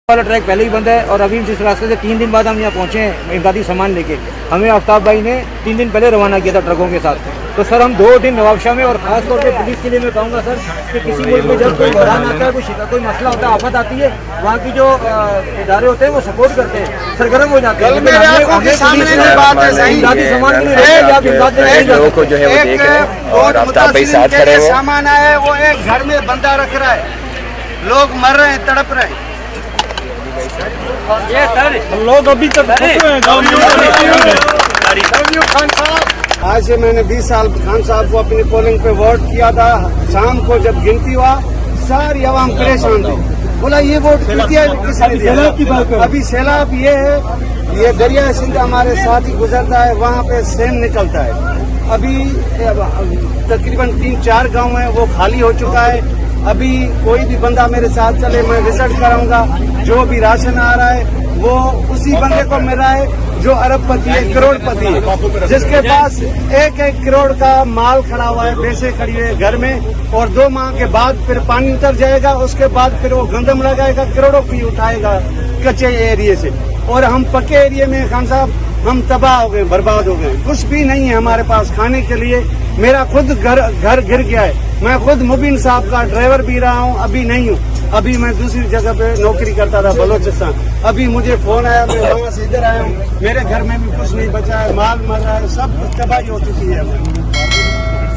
वाला ट्रैक पहले ही बंद है और अभी जिस रास्ते से 3 दिन बाद हम यहाँ पहुँचे हैं इमदादी सामान लेके, हमें आफ्ताब भाई ने 3 दिन पहले रवाना किया था ट्रकों के साथ। तो सर हम 2 दिन नवाबशाह में, और खास तौर पे पुलिस के लिए मैं कहूँगा सर कि किसी मुल्क में जब कोई बहरान आता है, कोई मसला होता है, आफत आती है, वहाँ की जो इदारे होते हैं वो सपोर्ट करते हैं, सरगर्म हो जाते हैं। इमदादी सामान के लिए लोगों को जो है वो देख रहे हैं और आफ्ताब भाई साथ खड़े हैं। सामान आया है वो एक घर में बंदा रख रहा है, लोग मर रहे हैं, तड़प रहे हैं। ये सर लोग अभी तक आज से मैंने 20 साल खान साहब को अपनी पोलिंग पे वोट किया था। शाम को जब गिनती हुआ सारी आवाम परेशान थी, बोला ये वोट किया किसने दिया। अभी सैलाब ये है, ये दरिया सिंध हमारे साथ ही गुजरता है, वहाँ पे सेम निकलता है। अभी तकरीबन 3-4 गांव है वो खाली हो चुका है। अभी कोई भी बंदा मेरे साथ चले, मैं विजिट कराऊंगा। जो भी राशन आ रहा है वो उसी बंदे को मिल रहा है जो अरबपति है, करोड़पति है, जिसके पास 1-1 करोड़ का माल खड़ा हुआ है, पैसे खड़ी हुए घर में। और 2 माह के बाद फिर पानी उतर जाएगा, उसके बाद फिर वो गंदम लगाएगा, करोड़ों की उठाएगा कच्चे एरिए से। और हम पक्के एरिए में खान साहब हम तबाह हो गए, बर्बाद हो गए, कुछ भी नहीं है हमारे पास खाने के लिए। मेरा खुद घर गिर गया है, मैं खुद मुबीन साहब का ड्राइवर भी रहा हूँ, अभी नहीं हूँ। अभी मैं दूसरी जगह पे नौकरी करता था बलोचिस्तान। अभी मुझे फोन आया, मैं वहाँ से इधर आया हूँ, मेरे घर में भी कुछ नहीं बचा है, माल मर रहा है, सब तबाही हो चुकी है।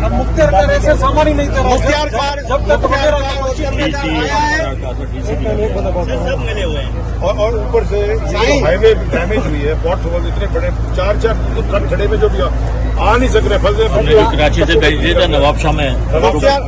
अब मुख्तार का ऐसा सामान ही नहीं था। मुख्तार कार जब तक आया है सब मिले हुए हैं और ऊपर से हाईवे डैमेज हुई है, पॉट्स इतने बड़े 4-4 ट्रक खड़े में जो भी आ नहीं सक रहे, फंसे। कराची से भेज था नवाबशाह में। मुख्तार